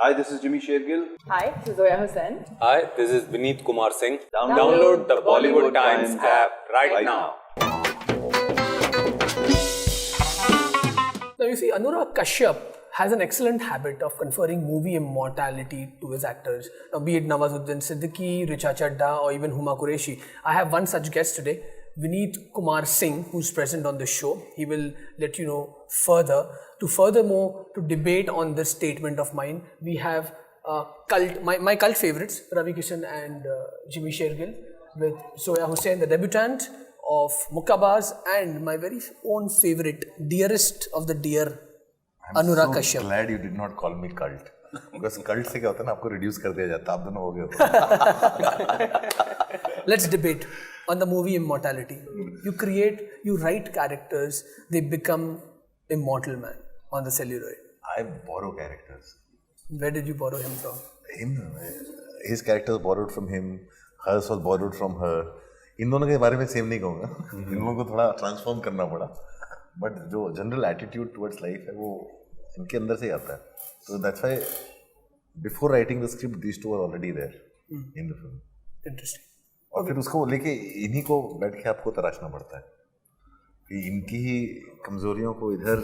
Hi, this is Jimmy Shergill. Hi, this is Zoya Hussain. Hi, this is Vineet Kumar Singh. Download the Bollywood Times app right now. Now you see, Anurag Kashyap has an excellent habit of conferring movie immortality to his actors. Now, be it Nawazuddin Siddiqui, Richa Chadda, or even Huma Qureshi. I have one such guest today, Vineet Kumar Singh, who's present on the show. He will let you know furthermore, to debate on this statement of mine, we have my cult favorites, Ravi Kishan and Jimmy Shergill, with Zoya Hussain, the debutante of Mukkabaaz, and my very own favorite, dearest of the dear, Anurag Kashyap. I'm so glad you did not call me cult. Because cult से क्या होता है ना, आपको reduce कर दिया जाता है, आप दोनों हो गए होते. Let's debate on the movie immortality. You write characters, they become immortal, man, on the celluloid. I borrow characters. Where did you borrow him from? His characters borrowed from him, hers was borrowed from her. इन दोनों के बारे में same नहीं कहूँगा. इन लोगों को थोड़ा transform करना पड़ा. बट जो जनरल एटीट्यूड टुवर्ड्स लाइफ है वो इनके अंदर से ही आता है. So that's why before writing the script, these two were already there in the film. Interesting. और फिर उसको लेके इन्हीं को बैठ के आपको तराशना पड़ता है कि इनकी ही कमजोरियों को इधर,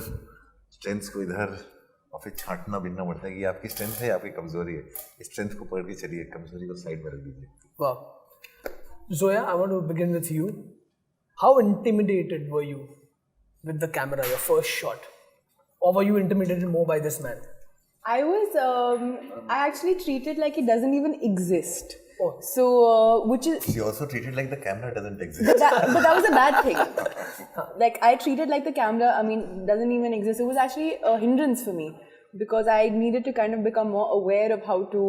स्ट्रेंथ्स को इधर, और फिर छांटना बिनना पड़ता है कि आपकी स्ट्रेंथ है, आपकी कमजोरी है. स्ट्रेंथ को पकड़ के चलिए, कमजोरी को साइड में रख दीजिए. Wow. Zoya, I want to begin with you. How intimidated were you with the camera, your first shot? Or were you intimidated more by this man? I actually treated like it doesn't even exist. Oh. So, which is... She also treated like the camera doesn't exist. But that was a bad thing. Like, I treated like the camera, doesn't even exist. It was actually a hindrance for me. Because I needed to kind of become more aware of how to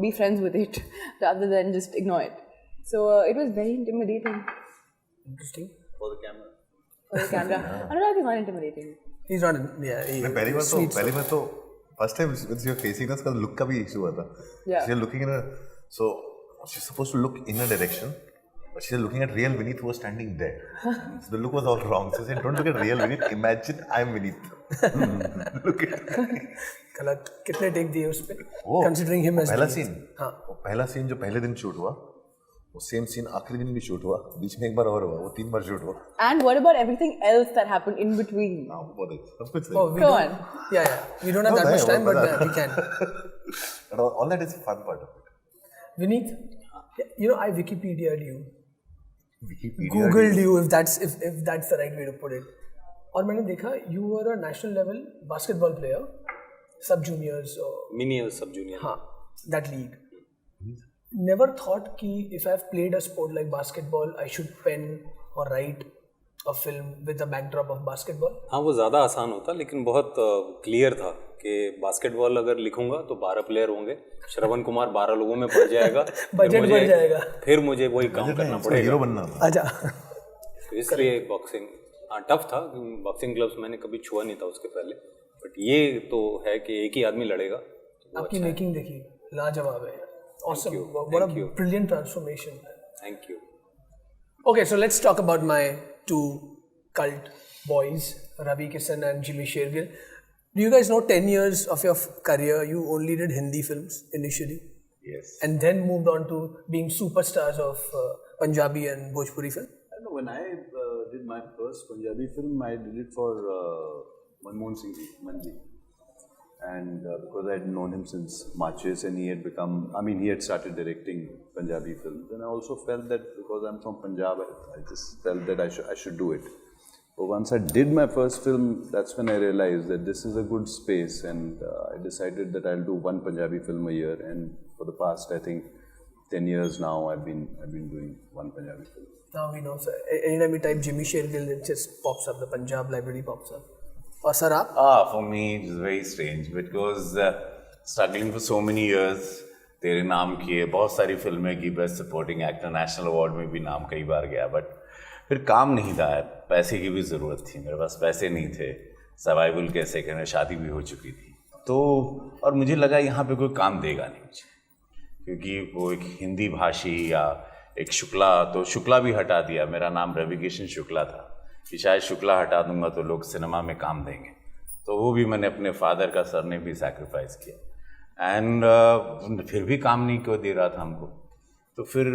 be friends with it, rather than just ignore it. So, it was very intimidating. Interesting. For the camera. For the camera. Anurag is not intimidating. He's not, yeah. पहली बार तो first time when you're facing us, look का भी issue हुआ था. Yeah. She's looking in a, so she's supposed to look in a direction, but she's looking at real Vineet who was standing there. So the look was all wrong. So she said, don't look at real Vineet, imagine I'm Vineet. Look at कल कितने take दिए उस पे? वो Considering him as पहला Vineet. Scene, हाँ. वो पहला सीन जो पहले दिन शूट हुआ, वो सेम सीन आखिरी दिन भी शूट हुआ, बीच में एक बार और हुआ, वो 3 बार शूट हुआ. And what about everything else that happened in between? सब कुछ Oh, Go on. Yeah. We don't have that much time, but we can. But all that is fun part of it. Vineet, I Wikipedia'd you. Wikipedia Googled you, if that's the right way to put it. और मैंने देखा, you were a national level basketball player, sub juniors or Mini sub junior. हाँ, that league. Never thought कि if I've played a sport like basketball, I should pen or write a film with a backdrop of basketball. हाँ, वो ज़्यादा आसान होता, लेकिन बहुत clear था कि बास्केटबॉल अगर लिखूंगा तो 12 प्लेयर होंगे, श्रवण कुमार 12 लोगों में पड़ जाएगा, बजट बढ़ जाएगा, फिर मुझे वही काम करना पड़ेगा, हीरो बनना. अच्छा. तो इसलिए बॉक्सिंग टफ था. बॉक्सिंग ग्लव्स मैंने कभी छुआ नहीं था उसके पहले, बट ये तो है कि एक ही आदमी लड़ेगा. आपकी मेकिंग देखिए, लाजवाब है. Awesome. What a brilliant transformation. Thank you. Okay, so let's talk about my two cult boys, Ravi Kishan and Jimmy Shergill. Do you guys know 10 years of your career, you only did Hindi films initially? Yes. And then moved on to being superstars of Punjabi and Bhojpuri film? I know, when I did my first Punjabi film, I did it for Manmohan Singh Manji. And because I had known him since Marches and he had started directing Punjabi films. And I also felt that because I'm from Punjab, I just felt that I should do it. But once I did my first film, that's when I realized that this is a good space, and I decided that I'll do one Punjabi film a year. And for the past, I think, 10 years now, I've been doing one Punjabi film. Now we know, sir. Anytime we type Jimmy Shergill, it just pops up, the Punjab library pops up. Or sir, aap? For me, it's very strange because struggling for so many years, तेरे नाम किए, बहुत सारी फिल्में की, best supporting actor, national award में भी नाम कई बार गया, बट फिर काम नहीं था. पैसे की भी ज़रूरत थी, मेरे पास पैसे नहीं थे, सर्वाइवल कैसे करें, शादी भी हो चुकी थी, तो और मुझे लगा यहाँ पे कोई काम देगा नहीं मुझे, क्योंकि वो एक हिंदी भाषी या एक शुक्ला, तो शुक्ला भी हटा दिया. मेरा नाम रवि किशन शुक्ला था कि शायद शुक्ला हटा दूंगा तो लोग सिनेमा में काम देंगे, तो वो भी मैंने अपने फादर का सरनेम भी सैक्रिफाइस किया. एंड फिर भी काम नहीं क्यों दे रहा था हमको. तो फिर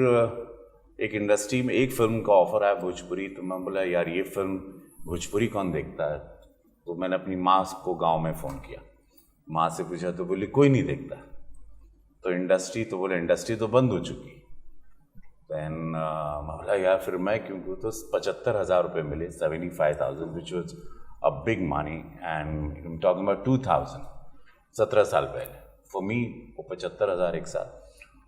एक इंडस्ट्री में एक फिल्म का ऑफर आया भोजपुरी. तो मैं बोला यार ये फिल्म भोजपुरी कौन देखता है. तो मैंने अपनी माँ को गांव में फ़ोन किया. माँ से पूछा तो बोली कोई नहीं देखता. तो इंडस्ट्री तो बोले इंडस्ट्री तो बंद हो चुकी. दैन मैं बोला यार फिर मैं क्यों क्यों. तो 75,000 रुपये मिले, 75,000 which was a big money. And talking about 2000, 17 साल पहले. फॉर मी वो 75,000 एक साल.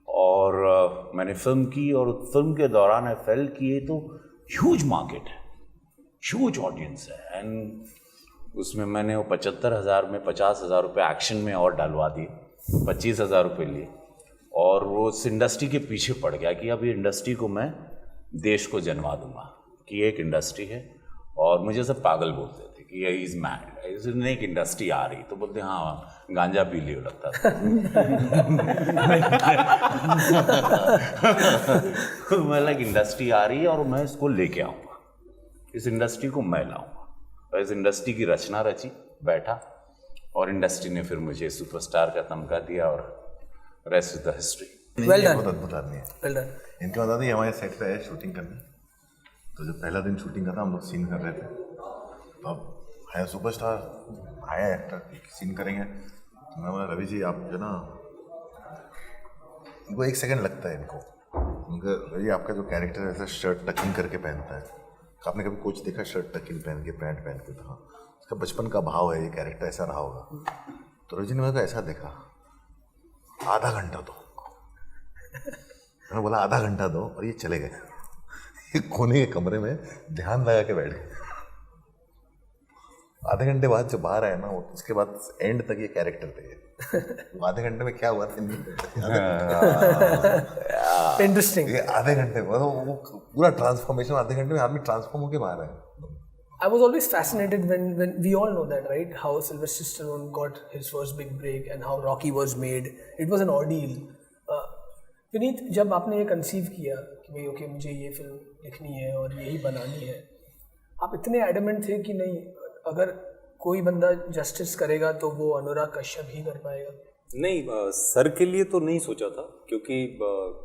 और मैंने फिल्म की और फिल्म के दौरान आई फेल्ट कि ये तो ह्यूज मार्केट है, ह्यूज ऑडियंस है. एंड उसमें मैंने वो 75,000 में 50,000 रुपये एक्शन में और डालवा दिए, 25,000 रुपये लिए. और वो उस इंडस्ट्री के पीछे पड़ गया कि अब ये इंडस्ट्री को मैं देश को जनवा दूंगा कि ये एक इंडस्ट्री है. और मुझे सब पागल बोलते थे कि ये इज़ मैड, इसने एक इंडस्ट्री आ रही. तो बोलते हाँ गांजा पी लियो लगता था. मैं लाइक इंडस्ट्री आ रही है और मैं इसको लेके आऊँगा, इस इंडस्ट्री को मैं लाऊंगा. और इस इंडस्ट्री की रचना रची, बैठा और इंडस्ट्री ने फिर मुझे सुपरस्टार का तमगा दिया और rest is the history. Well done. बहुत अद्भुत आदमी है. Well done. इनके बता दें हमारे सेट पे है शूटिंग करने. तो जब पहला दिन शूटिंग करता हम लोग सीन कर रहे थे. तो अब है सुपरस्टार, आया एक्टर, सीन करेंगे. तो मैं बोला रवि जी आप जो ना, इनको 1 सेकंड लगता है इनको. उनका रवि आपका जो कैरेक्टर है ऐसा शर्ट टकिंग करके पहनता है. आपने कभी कोच देखा शर्ट टकिंग पहन के पैंट पहन के. था उसका बचपन का भाव है, ये कैरेक्टर ऐसा रहा होगा. तो रवि जी ने मेरे को ऐसा देखा, आधा घंटा दो. मैंने बोला आधा घंटा दो और ये चले गए. ये कोने के कमरे में ध्यान लगा के बैठ गए. आधे घंटे बाद जो बाहर आया ना, उसके बाद एंड तक ये कैरेक्टर थे. आधे घंटे में क्या हुआ था Interesting. ये आधे घंटे में वो पूरा ट्रांसफॉर्मेशन, आधे घंटे में आदमी ट्रांसफॉर्म होके बाहर आया. I was always fascinated when we all know that, right? How Sylvester Stallone got his first big break and how Rocky was made. It was an ordeal. Vineet, जब आपने ये कंसीव किया कि भाई ओके मुझे ये फिल्म लिखनी है और यही बनानी है, आप इतने एडमेंट थे कि नहीं अगर कोई बंदा जस्टिस करेगा तो वो अनुराग कश्यप ही कर पाएगा? नहीं, सर के लिए तो नहीं सोचा था क्योंकि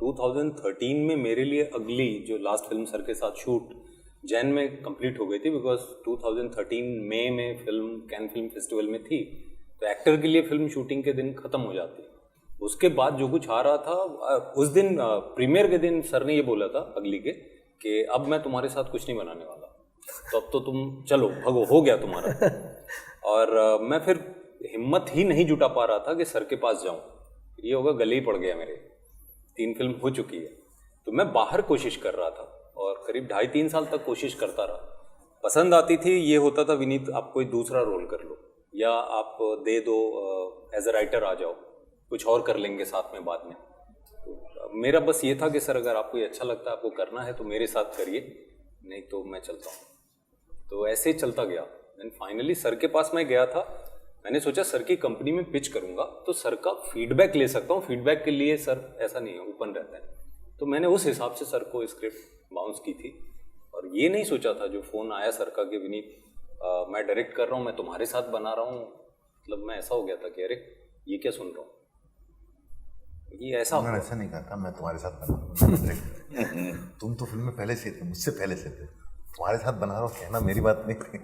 2013 में मेरे लिए अगली जो लास्ट फिल्म सर के साथ शूट जैन में कंप्लीट हो गई थी. बिकॉज 2013 मई में फिल्म कैन फिल्म फेस्टिवल में थी. तो एक्टर के लिए फिल्म शूटिंग के दिन ख़त्म हो जाती. उसके बाद जो कुछ आ रहा था उस दिन प्रीमियर के दिन सर ने ये बोला था अगली के कि अब मैं तुम्हारे साथ कुछ नहीं बनाने वाला, तो अब तो तुम चलो भगो, हो गया तुम्हारा. और मैं फिर हिम्मत ही नहीं जुटा पा रहा था कि सर के पास जाऊं. ये होगा गले ही पड़ गया मेरे. 3 फिल्म हो चुकी है. तो मैं बाहर कोशिश कर रहा था और करीब 2.5-3 साल तक कोशिश करता रहा. पसंद आती थी. ये होता था विनीत आप कोई दूसरा रोल कर लो या आप दे दो एज अ राइटर आ जाओ, कुछ और कर लेंगे साथ में बाद में. तो मेरा बस ये था कि सर अगर आपको ये अच्छा लगता है, आपको करना है तो मेरे साथ करिए, नहीं तो मैं चलता हूँ. तो ऐसे ही चलता गया. एंड फाइनली सर के पास मैं गया था. मैंने सोचा सर की कंपनी में पिच करूँगा तो सर का फीडबैक ले सकता हूँ. फीडबैक के लिए सर ऐसा नहीं है, ओपन रहता है. तो मैंने उस हिसाब से सर को स्क्रिप्ट बाउंस की थी. और ये नहीं सोचा था जो फ़ोन आया सर का कि विनीत मैं डायरेक्ट कर रहा हूँ, मैं तुम्हारे साथ बना रहा हूँ. मतलब मैं ऐसा हो गया था कि अरे ये क्या सुन रहा हूँ, ये ऐसा. मैंने ऐसा नहीं कहा था मैं तुम्हारे साथ बना रहा हूँ. तुम तो फिल्म में पहले से थे, मुझसे पहले से थे. तुम्हारे साथ बना रहा हूँ कहना मेरी बात नहीं थी.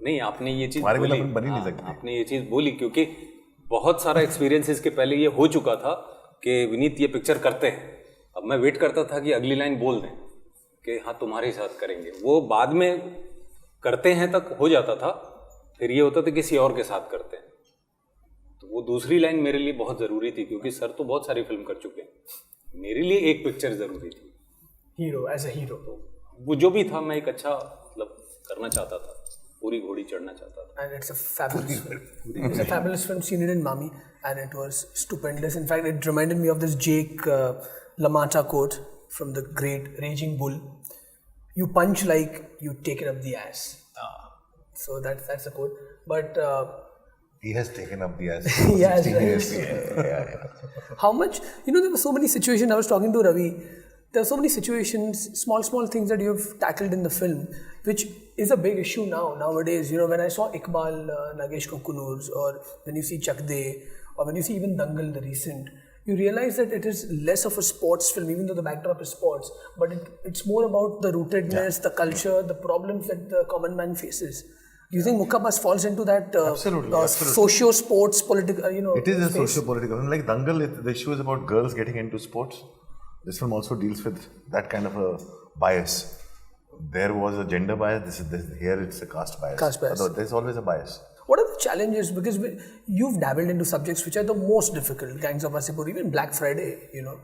नहीं, आपने ये चीज़ तुम्हारे बिना बोली. फिल्म बन ही नहीं सकती. आपने ये चीज़ बोली क्योंकि बहुत सारा एक्सपीरियंस इसके पहले ये हो चुका था कि विनीत ये पिक्चर करते हैं. अब मैं वेट करता था कि अगली लाइन बोल दें कि हाँ तुम्हारे साथ करेंगे. वो बाद में करते हैं तक हो जाता था. फिर ये होता था किसी और के साथ करते हैं. तो वो दूसरी लाइन मेरे लिए बहुत ज़रूरी थी क्योंकि सर तो बहुत सारी फिल्म कर चुके हैं. मेरे लिए एक पिक्चर ज़रूरी थी. Hero, as a hero. वो जो भी था मैं एक अच्छा मतलब करना चाहता था, पूरी घोड़ी चढ़ना चाहता था. And it's a fabulous film. It's a fabulous film. Seen it in Mami, and it was stupendous. In fact, it reminded me of this Jake LaMotta quote from the great Raging Bull. You punch like you take it up the ass. So that's a quote. But he has taken up the ass. yes, 16 years. How much? You know, there were so many situations. I was talking to Ravi. there are so many situations, small things that you've tackled in the film, which is a big issue nowadays. You know, when I saw Iqbal, Nagesh Kokunur's, or when you see Chak De, or when you see even Dangal, the recent, you realize that it is less of a sports film, even though the backdrop is sports, but it's more about the rootedness, the culture, the problems that the common man faces. Do you think Mukkabaaz falls into that Absolutely. socio-sports, political, It is a space? socio-political. Like Dangal, the issue is about girls getting into sports. This film also deals with that kind of a bias. There was a gender bias. Here it's a caste bias. Caste bias. Although there's always a bias. What are the challenges? Because you've dabbled into subjects which are the most difficult. Gangs of Wasseypur, even Black Friday, you know.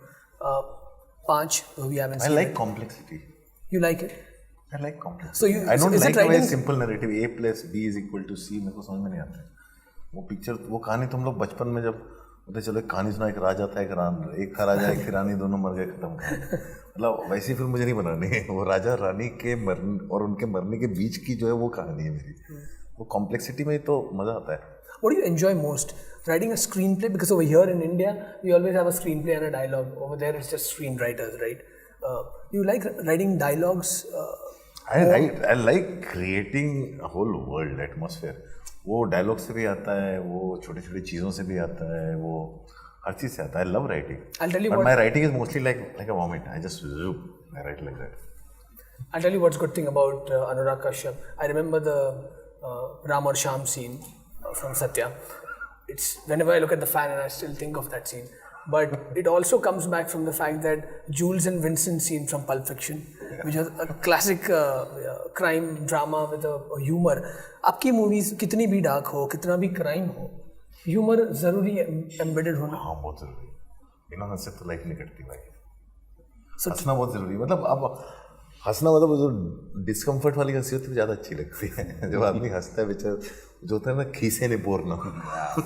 Panch, we haven't I seen like it. complexity. You like it? I like complexity. So I don't is it like a very writing- simple narrative. A plus B is equal to C. मेरे को समझ में नहीं आता है. वो picture, वो कहानी तुम लोग बचपन में जब बोलते चलो एक कहानी सुना, एक राजा था, एक था राजा, एक थी रानी, दोनों मर गए, खत्म कहानी. मतलब वैसी फिल्म मुझे नहीं बनानी है. वो राजा रानी के मरने और उनके मरने के बीच की जो है वो कहानी है मेरी. वो कॉम्प्लेक्सिटी में तो मजा आता है. What do you enjoy most? Writing a screenplay? Because over here in India, we always have a screenplay and a dialogue. Over there, it's just screenwriters, right? Do you like writing dialogues? I like creating a whole world, atmosphere. वो dialogue से भी आता है, वो छोटी छोटी चीज़ों से भी आता है, वो हर चीज़ से आता है. I love writing. I'll tell you But what. my writing is mostly like a vomit. I just write like that. I'll tell you what's good thing about Anurag Kashyap. I remember the Ram or Sham scene from Satya. It's whenever I look at the fan and I still think of that scene. But it also comes back from the fact that Jules and Vincent scene from Pulp Fiction, which was a classic crime drama with a humor. आपकी movies कितनी भी dark हो, कितना भी crime हो, humor जरूरी embedded होना. हाँ, बहुत जरूरी. बिना हंसे तो लाइफ नहीं कटती भाई. So हंसना बहुत जरूरी है. मतलब अब हंसना मतलब जो डिस्कम्फर्ट वाली हंसी होती है ज़्यादा अच्छी लगती है. जब आदमी हंसता है बेचारा, जो होता है ना खीसे निपोरना.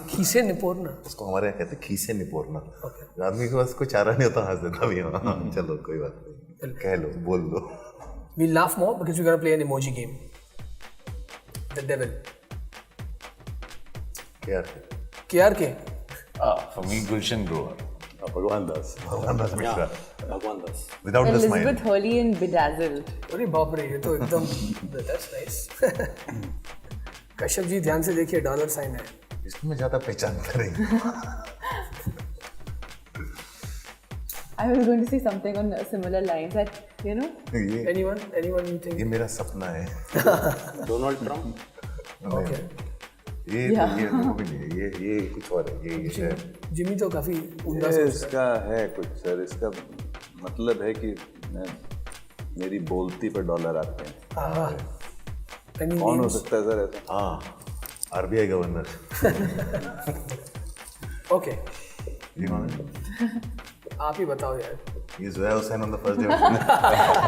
खीसे निपोरना. उसको हमारे यहाँ कहते हैं खीसे निपोरना. आदमी के पास कोई चारा नहीं होता, हंस देता भी. हाँ, चलो कोई बात नहीं, कह लो, बोल दो. We'll laugh more because we're gonna play an emoji game. The Devil. KRK. For me, Gulshan Grover. Bhagwan Das. भगवान मिश्रा. भगवान दास. Without the smile. Elizabeth Hurley in Bedazzled. अरे बाप रे, ये तो एकदम that's nice. कश्यप जी ध्यान से देखिए, डॉलर साइन है. इसमें ज़्यादा पहचानता नहीं. I was going to say something on similar lines that, you know, ये Anyone you think? ये मेरा सपना है. Donald Trump. Okay. ये वो भी नहीं है. ये कुछ और है. ये है. जिमी तो काफी उम्दा ये सोच रहा इसका है कुछ सर. इसका मतलब है कि मेरी बोलती पर डॉलर आते हैं. है. Any कौन हो names? सकता है सर ऐसा? हाँ, RBI गवर्नर. Okay. ये कौन है? आप ही बताओ यार. ये Zoya Hussain on the first day. I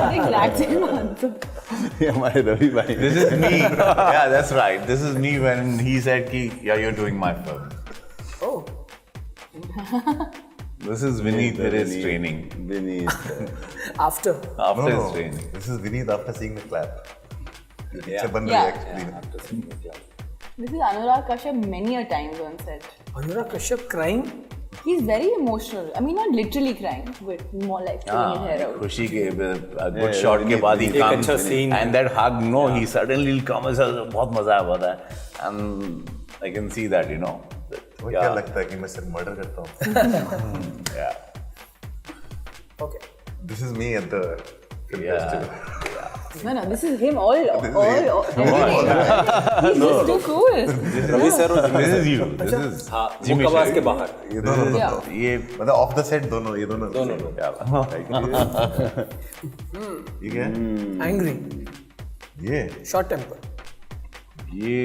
think exact same answer. ये हमारे रवि भाई. This is me. Yeah, that's right. This is me when he said, ki, yeah, you're doing my film. Oh. This is Vineet with his training. Vineet. After. After No, his training. this is Vineet after seeing the clap. ये picture बन रही Yeah. है actually. This is Anurag Kashyap many a times on set. Anurag Kashyap crying. He's very emotional. I mean, not literally crying, but more like pulling his hair out. खुशी के a good shot के बाद he एक comes अच्छा scene. and that hug, no, he suddenly will come and says, बहुत मजा आया, बहुत आया. And I can see that, you know. वो क्या लगता है कि मैं सिर्फ मर्डर करता हूँ. Yeah. Okay. This is me at the film festival. No, this is him all every day. He's just too cool. Ravi sir और This is you. This is हाँ, मुक्काबाज के बाहर. ये दोनों Yeah. ये मतलब ऑफ द सेट दोनों ये दोनों. ये क्या है? Angry. ये Short temper. ये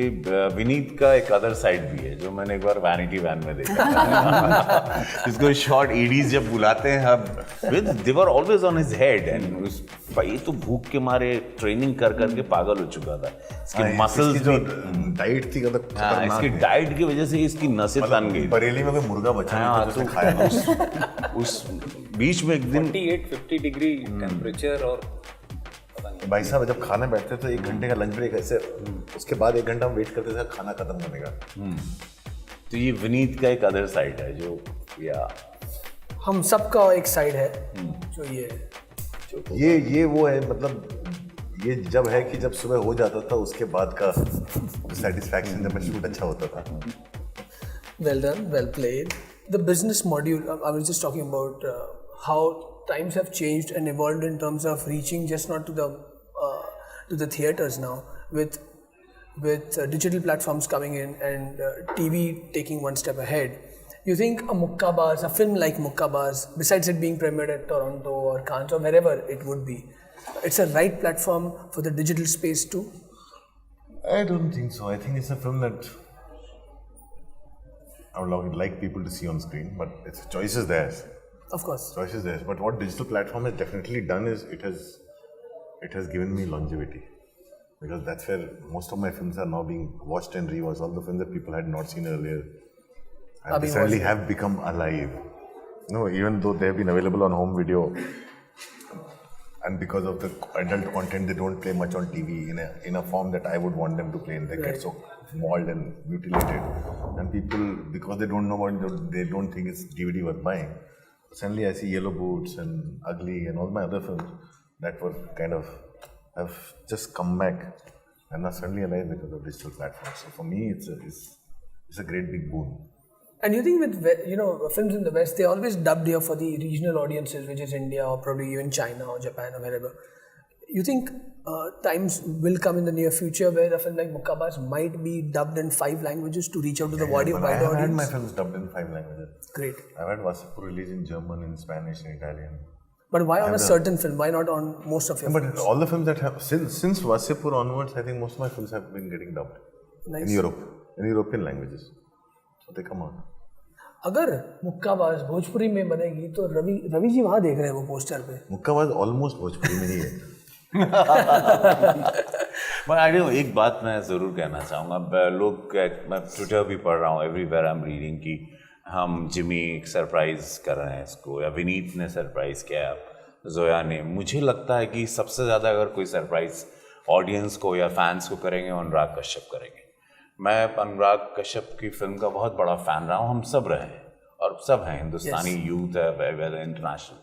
विनीत का एक अदर साइड भी है जो मैंने एक बार वैनिटी वैन में देखा. इसको शॉर्ट एडीज जब बुलाते हैं, अब they were always on his head and भाई तो भूख के मारे ट्रेनिंग कर करके पागल हो चुका था. इसके मसल्स जो भी, डाइट थी मतलब इसकी डाइट की वजह से इसकी नसें तन गई. बरेली में कोई मुर्गा बचा नहीं था तो खाया. उस बीच में एक दिन 48-50 डिग्री टेम्परेचर और भाई साहब जब खाने बैठते तो 1 घंटे का लंच ब्रेक ऐसे, उसके बाद 1 घंटा हम वेट करते थे खाना खत्म होने का. तो ये विनीत का एक अदर साइड है जो या हम सबका एक साइड है जो ये ये वो है, मतलब ये जब है कि जब सुबह हो जाता था उसके बाद का सेटिस्फैक्शन जब मैं शूट अच्छा होता था. Well done, well played. The business module, I was just talking about how times have changed and evolved in terms of reaching just not to the theaters now, with digital platforms coming in and TV taking one step ahead. You think a Mukkabaaz, a film like Mukkabaaz, besides it being premiered at Toronto or Cannes or wherever it would be, it's a right platform for the digital space too? I don't think so. I think it's a film that I would like people to see on screen, but it's choice is theirs. Of course. Choice is theirs. But what digital platform has definitely done is it has given me longevity, because that's where most of my films are now being watched and rewatched. All the films that people had not seen earlier and suddenly have become alive. No, even though they have been available on home video, and because of the adult content, they don't play much on TV in a form that I would want them to play in. They get so mauled and mutilated, and people, because they don't know about it, they don't think it's DVD worth buying. Suddenly I see Yellow Boots and Ugly and all my other films that were kind of have just come back and are suddenly alive because of digital platforms. So for me, it's a great big boon. And you think with films in the West, they always dubbed here for the regional audiences, which is India or probably even China or Japan or wherever. You think times will come in the near future where a film like Mukkabaaz might be dubbed in 5 languages to reach out to the wider audience? I've had my films dubbed in 5 languages. Great. I've had Vasipur released in German, in Spanish, in Italian. But why on a certain film? Why not on most of your films? But all the films that have since Vasipur onwards, I think most of my films have been getting dubbed in Europe, in European languages. So they come out. अगर मुक्काबाज भोजपुरी में बनेगी तो रवि जी वहाँ देख रहे हैं वो poster पे. मुक्काबाज ऑलमोस्ट भोजपुरी में ही है. मैं एक बात मैं ज़रूर कहना चाहूँगा. लोग, मैं ट्विटर भी पढ़ रहा हूँ, एवरीवेयर आई एम रीडिंग कि हम जिमी एक सरप्राइज़ कर रहे हैं इसको, या विनीत ने सरप्राइज़ किया, जोया ने. मुझे लगता है कि सबसे ज़्यादा अगर कोई सरप्राइज़ ऑडियंस को या फैंस को करेंगे, अनुराग कश्यप करेंगे. मैं अनुराग कश्यप की फिल्म का बहुत बड़ा फ़ैन रहा हूँ, हम सब रहे हैं और सब हैं, हिंदुस्तानी यूथ है, वेल इंटरनेशनल.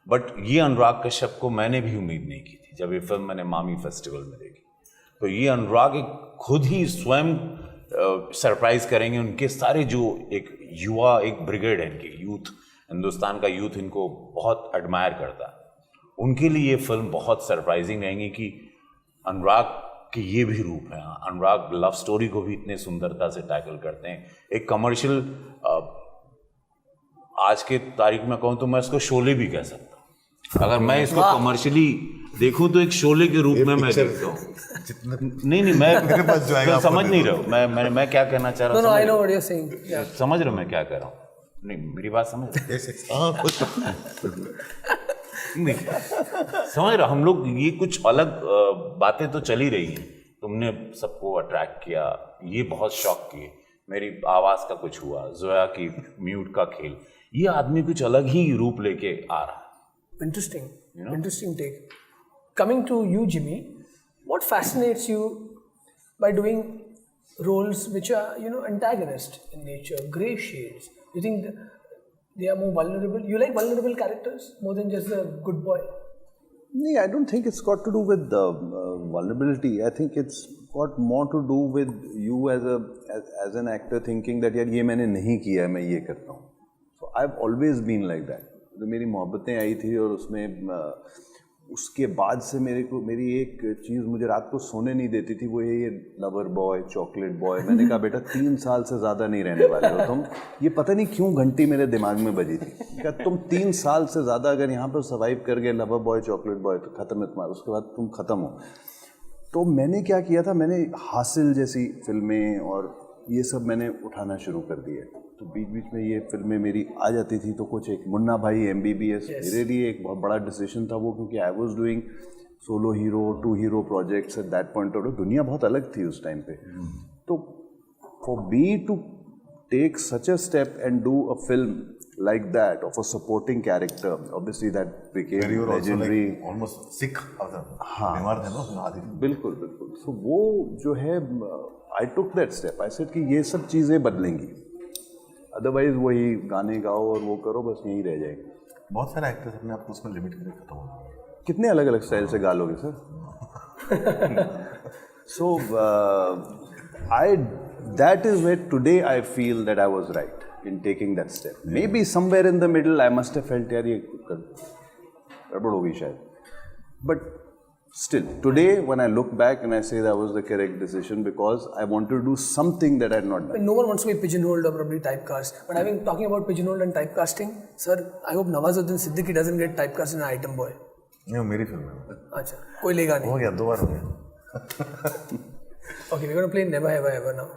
बट ये अनुराग कश्यप को मैंने भी उम्मीद नहीं की थी जब ये फिल्म मैंने मामी फेस्टिवल में देखी. तो ये अनुराग एक खुद ही स्वयं सरप्राइज़ करेंगे. उनके सारे जो एक युवा, एक ब्रिगेड है इनकी, यूथ, हिंदुस्तान का यूथ इनको बहुत एडमायर करता है. उनके लिए ये फिल्म बहुत सरप्राइजिंग रहेंगी कि अनुराग कि ये भी रूप है. अनुराग लव स्टोरी को भी इतने सुंदरता से टैकल करते हैं. एक कमर्शियल, आज के तारीख में कहूँ तो मैं इसको शोले भी कह सकता हूँ. अगर मैं इसको कमर्शियली देखूँ तो एक शोले के रूप में मैं देखता हूँ. नहीं मैं समझ नहीं रहा हूँ मैं क्या कहना चाह रहा हूँ. समझ रहे हो मैं क्या कह रहा हूँ? नहीं, मेरी बात समझ नहीं समझ रहा. हम लोग ये कुछ अलग बातें तो चली रही हैं. तुमने सबको अट्रैक्ट किया, ये बहुत शॉक किए, मेरी आवाज़ का कुछ हुआ, जोया की म्यूट का खेल, ये आदमी कुछ अलग ही रूप लेके आ रहा है. Interesting take. Coming to you, Jimmy, what fascinates you by doing roles which are, antagonist in nature, grey shades? You think they are more vulnerable? You like vulnerable characters more than just the good boy? No, I don't think it's got to do with vulnerability. I think it's got more to do with you as an actor thinking that यार ये मैंने नहीं किया है, मैं ये करता हूँ. So I've always been like that. तो मेरी मोहब्बतें आई थी और उसमें उसके बाद से मेरी एक चीज़ मुझे रात को सोने नहीं देती थी, वो ये लवर बॉय, चॉकलेट बॉय. मैंने कहा बेटा 3 साल से ज़्यादा नहीं रहने वाले हो तुम. ये पता नहीं क्यों घंटी मेरे दिमाग में बजी थी. क्या तुम 3 साल से ज़्यादा अगर यहाँ पर सर्वाइव कर गए, लवर बॉय, चॉकलेट बॉय, तो ख़त्म है तुम्हारा, उसके बाद तुम ख़त्म हो. तो मैंने क्या किया था, मैंने हासिल जैसी फिल्में और ये सब मैंने उठाना शुरू कर दिया. तो बीच बीच में ये फिल्में मेरी आ जाती थी. तो कुछ एक मुन्ना भाई MBBS मेरे लिए एक बहुत बड़ा डिसीजन था वो, क्योंकि I was doing solo hero, 2 hero projects at that point of. दुनिया बहुत अलग थी उस टाइम पे. तो for me to take such a step and do a film like that of a supporting character, obviously that became legendary. Almost sick of the बीमार थे ना. बिल्कुल. सो वो जो है, I took that step. I said कि ये सब चीज़ें बदलेंगी, अदरवाइज वही गाने गाओ और वो करो, बस यहीं रह जाएंगे. बहुत सारे एक्टर्स अपने आप को उसमें लिमिट करके खत्म हो गए. कितने अलग अलग स्टाइल से गालोगे sir? So that is where today I feel that I was right in taking that step. Maybe somewhere in the middle I must have felt यार ये गड़बड़ हो गई शायद. But still, today when I look back and I say that was the correct decision because I wanted to do something that I had not done. No one wants to be pigeonholed or probably typecast. But talking about pigeonholed and typecasting, sir, I hope Nawazuddin Siddiqui doesn't get typecast in an item boy. ये मेरी film है. अच्छा, कोई लेगा नहीं. हो गया, 2 बार हो गया. Okay, we're going to play Never Have I Ever now.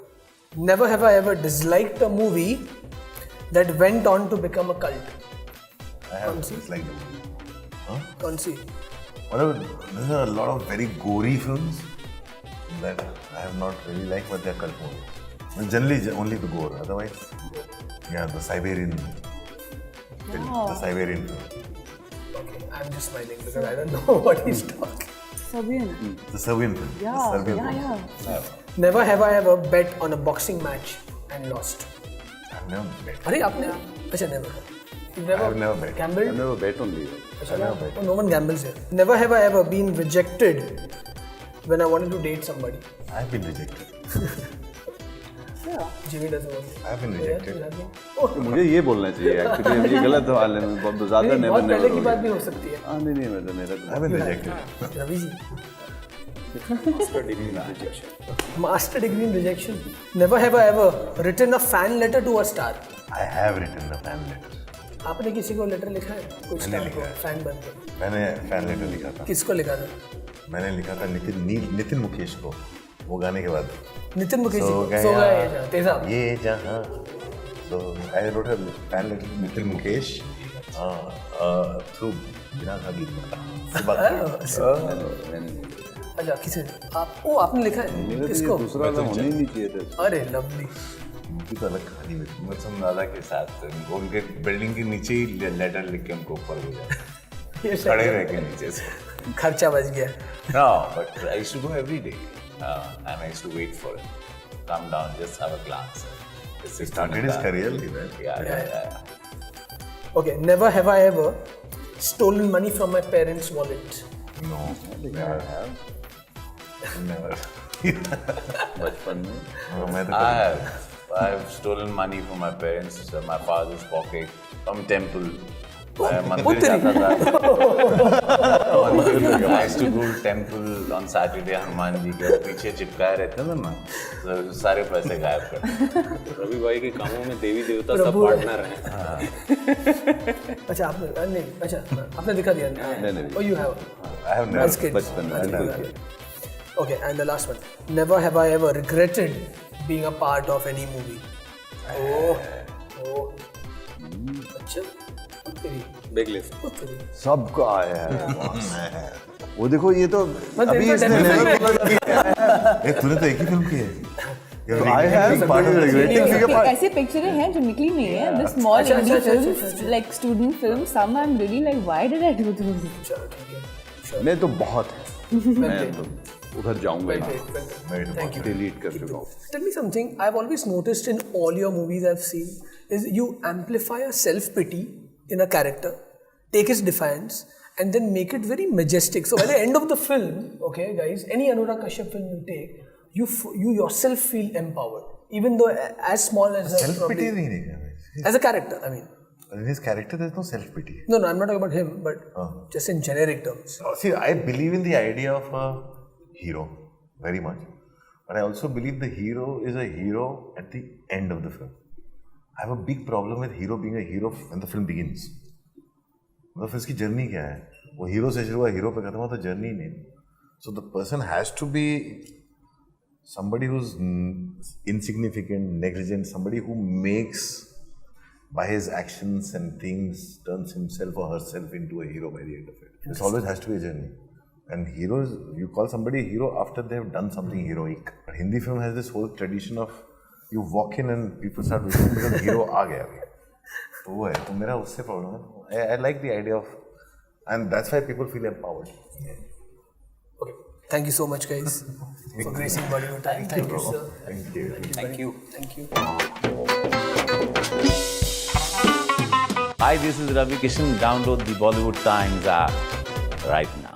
Never have I ever disliked a movie that went on to become a cult. I have disliked the movie. Can't see. Whatever, there are a lot of very gory films that I have not really liked, but they're cult movies. And generally, only the gore. Otherwise, yeah, the Siberian film. The Siberian film. Okay, I'm just smiling because I don't know what he's talking. Serbian. The Serbian film. Yeah, The Serbian yeah, film. yeah. Never have I ever bet on a boxing match and lost. I've never bet. अरे आपने अच्छा never. You've never I've never bet. gambled? I never bet on you. Oh, no one gambles here. Never have I ever been rejected when I wanted to date somebody. I've been rejected. Jimmy doesn't want. I've been rejected. तो मुझे ये बोलना चाहिए actually ये गलत सवाल है बहुत ज़्यादा नेवर बहुत पहले नेवर की बात भी हो सकती है. हाँ नहीं मेरा I've been rejected. Ravi ji. Master degree in rejection. Master degree in rejection. Never have I ever written a fan letter to a star. I have written a fan letter. आपने किसी को लेटर लिखा है? कुछ मैंने स्टार लिखा को है. फैन बन के. मैंने fan letter लिखा था. किसको लिखा था? मैंने लिखा था नितिन मुकेश को. वो गाने के बाद. नितिन मुकेश सो को. सो गया ये जहाँ. तेजाब. ये जहाँ. So I wrote a fan letter to Nitin Mukesh through बिना था गीत अच्छा किसे? आप ओ आपने लिखा है? किसको? दूसरा तो होने ही नहीं चाहिए था. अरे लवली. उनकी तो अलग कहानी में. मुझसे दादा के साथ उनके बिल्डिंग के नीचे ही लेटर लिख के उनको ऊपर भेजा खड़े रह के नीचे से. खर्चा बच गया. No, but I used to go every day and I used to wait for it. Come down, just have a glance. He started his career like that. Yeah. Okay, never have I ever stolen money from my parents' wallet. No, never have. Never. बचपन में मैं तो I have stolen money from my parents, my father's pocket, from temple. मंदिर जाता था. I used to go to temple on Saturday. Hanuman ji के पीछे चिपकाए रहते थे ना, तो सारे पैसे गायब करते. रवि भाई के कामों में देवी देवता सब पार्टनर हैं. अच्छा आपने नहीं अच्छा आपने दिखा दिया. नहीं. Oh you have. I have never. As kids. बचपन में बिल्कुल. Okay, and the last one. Never have I ever regretted being a part of any movie. Oh. अच्छा. Big list. सबका आया है. वो देखो ये तो अभी इसने तूने तो एक ही फिल्म की है. I have regretting. ऐसे पिक्चरें हैं जो निकली नहीं है. The small indie films, like student films, some I'm really like, why did I do this? मैं तो बहुत है. मैं तो उधर जाऊंगा Thank you. डिलीट कर चुका हूँ. Tell me something I've always noticed in all your movies I've seen is you amplify a self-pity in a character, take his defiance, and then make it very majestic. So by the end of the film, okay, guys, any Anurag Kashyap film you take, you yourself feel empowered, even though as small as Self-pity नहीं देखा. as a character. I mean, In his character, there's no self-pity. no, I'm not talking about him, but just in generic terms. See, I believe in the idea of a hero very much, but I also believe the hero is a hero at the end of the film. I have a big problem with hero being a hero when the film begins. मतलब इसकी journey क्या है? वो hero से शुरू हुआ hero पे खत्म हुआ तो जर्नी नहीं. So the person has to be somebody who's insignificant, negligent, somebody who makes by his actions and things turns himself or herself into a hero by the end of it. This always has to be a journey. And heroes, you call somebody a hero after they have done something heroic. But Hindi film has this whole tradition of you walk in and people start wishing because hero aa gaya. तो वो है, तो मेरा उससे problem है. I like the idea of, and that's why people feel empowered. Okay, thank you so much, guys, for gracing Bollywood Times. Thank you, sir. Thank you. Thank you. Hi, this is Ravi Kishan. Download the Bollywood Times app right now.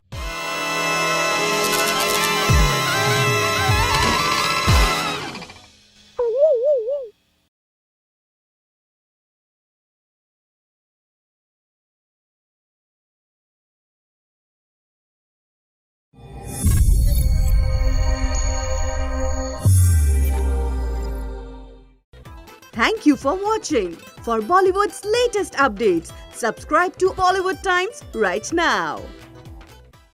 Thank you for watching. For Bollywood's latest updates, subscribe to Bollywood Times right now.